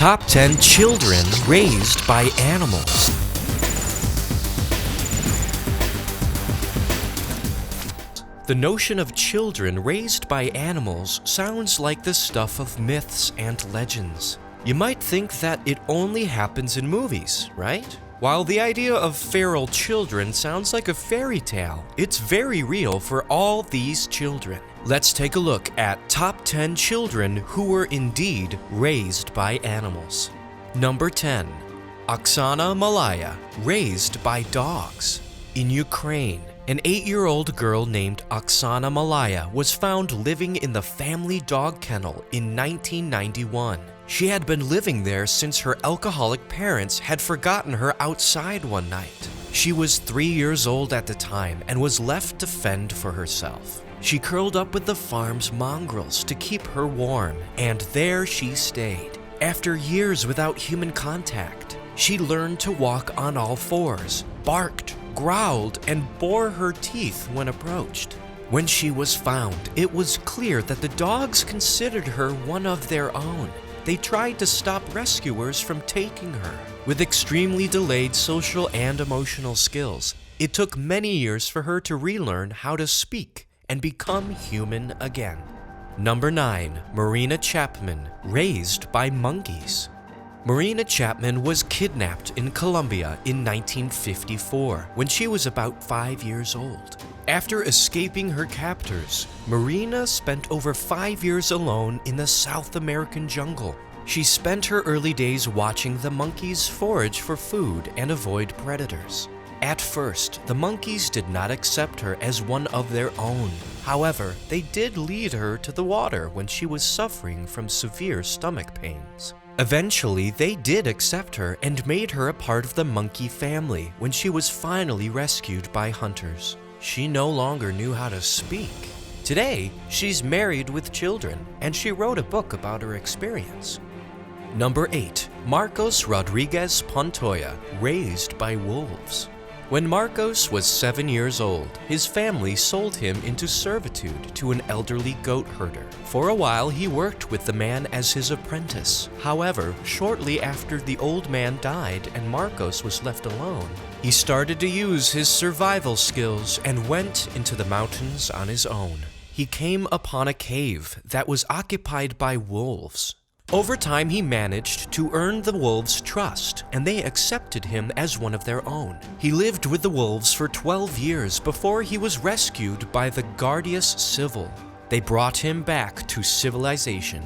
Top 10 children raised by animals. The notion of children raised by animals sounds like the stuff of myths and legends. You might think that it only happens in movies, right? While the idea of feral children sounds like a fairy tale, it's very real for all these children. Let's take a look at top 10 children who were indeed raised by animals. Number 10. Oxana Malaya, raised by dogs. In Ukraine, an 8-year-old girl named Oxana Malaya was found living in the family dog kennel in 1991. She had been living there since her alcoholic parents had forgotten her outside one night. She was 3 years old at the time and was left to fend for herself. She curled up with the farm's mongrels to keep her warm, and there she stayed. After years without human contact, she learned to walk on all fours, barked, growled, and bore her teeth when approached. When she was found, it was clear that the dogs considered her one of their own. They tried to stop rescuers from taking her. With extremely delayed social and emotional skills, it took many years for her to relearn how to speak and become human again. Number 9. Marina Chapman, raised by monkeys. Marina Chapman was kidnapped in Colombia in 1954 when she was about 5 years old. After escaping her captors, Marina spent over 5 years alone in the South American jungle. She spent her early days watching the monkeys forage for food and avoid predators. At first, the monkeys did not accept her as one of their own. However, they did lead her to the water when she was suffering from severe stomach pains. Eventually, they did accept her and made her a part of the monkey family when she was finally rescued by hunters. She no longer knew how to speak. Today, she's married with children, and she wrote a book about her experience. Number 8. Marcos Rodriguez Pantoja, raised by wolves. When Marcos was 7 years old, his family sold him into servitude to an elderly goat herder. For a while, he worked with the man as his apprentice. However, shortly after the old man died and Marcos was left alone, he started to use his survival skills and went into the mountains on his own. He came upon a cave that was occupied by wolves. Over time, he managed to earn the wolves' trust, and they accepted him as one of their own. He lived with the wolves for 12 years before he was rescued by the Guardias Civil. They brought him back to civilization.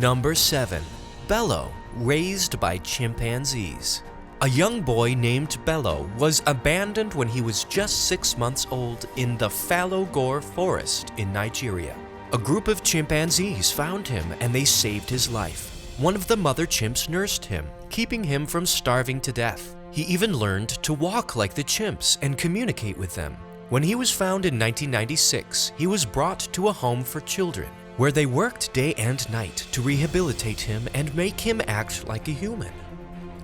Number 7. Bello, raised by chimpanzees. A young boy named Bello was abandoned when he was just 6 months old in the Falogore forest in Nigeria. A group of chimpanzees found him and they saved his life. One of the mother chimps nursed him, keeping him from starving to death. He even learned to walk like the chimps and communicate with them. When he was found in 1996, he was brought to a home for children, where they worked day and night to rehabilitate him and make him act like a human.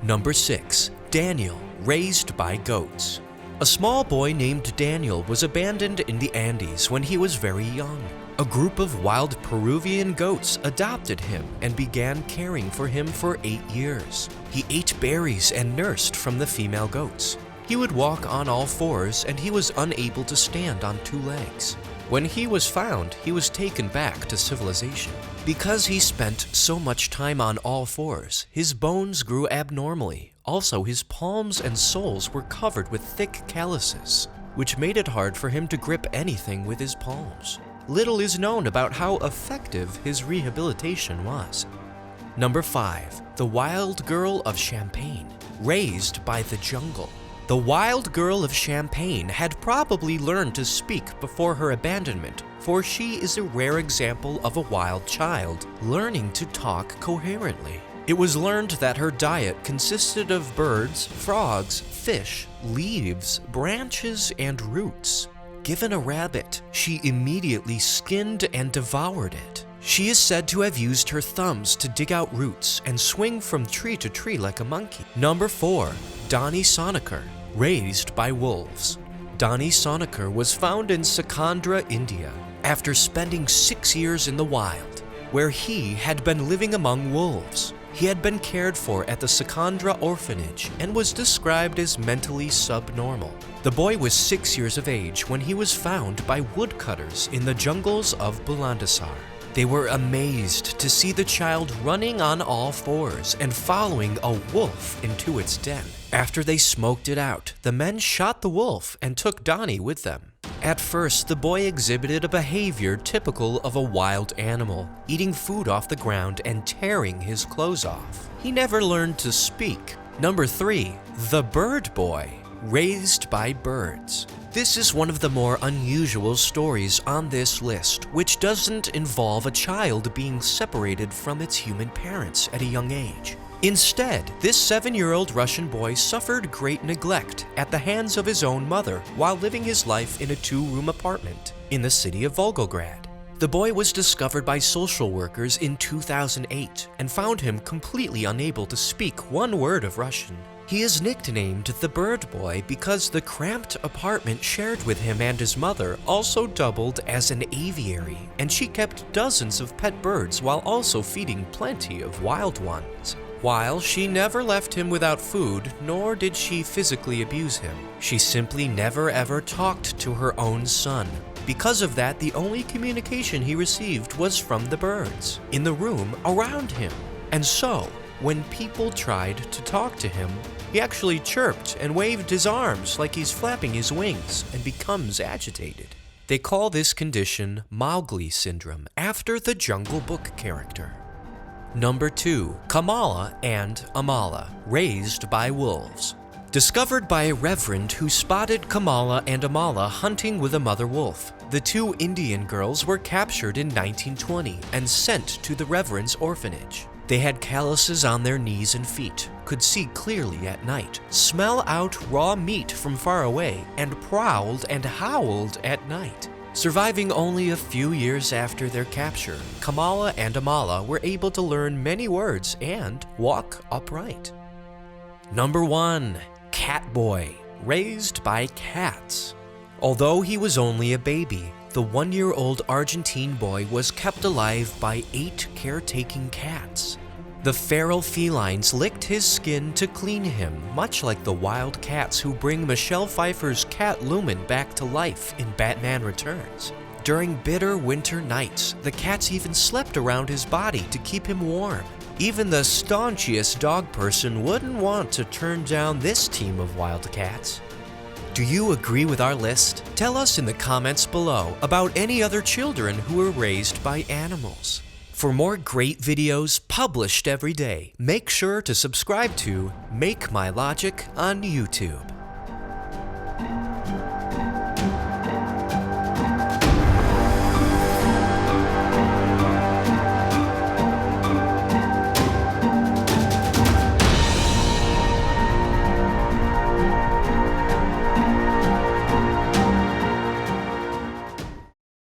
Number 6. Daniel, raised by goats. A small boy named Daniel was abandoned in the Andes when he was very young. A group of wild Peruvian goats adopted him and began caring for him for 8 years. He ate berries and nursed from the female goats. He would walk on all fours and he was unable to stand on 2 legs. When he was found, he was taken back to civilization. Because he spent so much time on all fours, his bones grew abnormally. Also, his palms and soles were covered with thick calluses, which made it hard for him to grip anything with his palms. Little is known about how effective his rehabilitation was. Number 5. The Wild Girl of Champagne, raised by the jungle. The Wild Girl of Champagne had probably learned to speak before her abandonment, for she is a rare example of a wild child learning to talk coherently. It was learned that her diet consisted of birds, frogs, fish, leaves, branches, and roots. Given a rabbit, she immediately skinned and devoured it. She is said to have used her thumbs to dig out roots and swing from tree to tree like a monkey. Number 4. Dani Sanichar, raised by wolves. Dani Sanichar was found in Sikandra, India, after spending 6 years in the wild, where he had been living among wolves. He had been cared for at the Secondra orphanage and was described as mentally subnormal. The boy was 6 years of age when he was found by woodcutters in the jungles of Bulandasar. They were amazed to see the child running on all fours and following a wolf into its den. After they smoked it out, the men shot the wolf and took Dani with them. At first, the boy exhibited a behavior typical of a wild animal, eating food off the ground and tearing his clothes off. He never learned to speak. Number 3, the bird boy, raised by birds. This is one of the more unusual stories on this list, which doesn't involve a child being separated from its human parents at a young age. Instead, this 7-year-old Russian boy suffered great neglect at the hands of his own mother while living his life in a 2-room apartment in the city of Volgograd. The boy was discovered by social workers in 2008 and found him completely unable to speak one word of Russian. He is nicknamed the Bird Boy because the cramped apartment shared with him and his mother also doubled as an aviary, and she kept dozens of pet birds while also feeding plenty of wild ones. While she never left him without food, nor did she physically abuse him, she simply never ever talked to her own son. Because of that, the only communication he received was from the birds in the room around him. And so, when people tried to talk to him, he actually chirped and waved his arms like he's flapping his wings and becomes agitated. They call this condition Mowgli syndrome, after the Jungle Book character. Number 2, Kamala and Amala, raised by wolves. Discovered by a reverend who spotted Kamala and Amala hunting with a mother wolf, the 2 Indian girls were captured in 1920 and sent to the reverend's orphanage. They had calluses on their knees and feet, could see clearly at night, smell out raw meat from far away, and prowled and howled at night. Surviving only a few years after their capture, Kamala and Amala were able to learn many words and walk upright. Number 1, Cat Boy, raised by cats. Although he was only a baby, the 1-year-old Argentine boy was kept alive by 8 caretaking cats. The feral felines licked his skin to clean him, much like the wild cats who bring Michelle Pfeiffer's cat Lumen back to life in Batman Returns. During bitter winter nights, the cats even slept around his body to keep him warm. Even the staunchiest dog person wouldn't want to turn down this team of wild cats. Do you agree with our list? Tell us in the comments below about any other children who were raised by animals. For more great videos published every day, make sure to subscribe to Make My Logic on YouTube.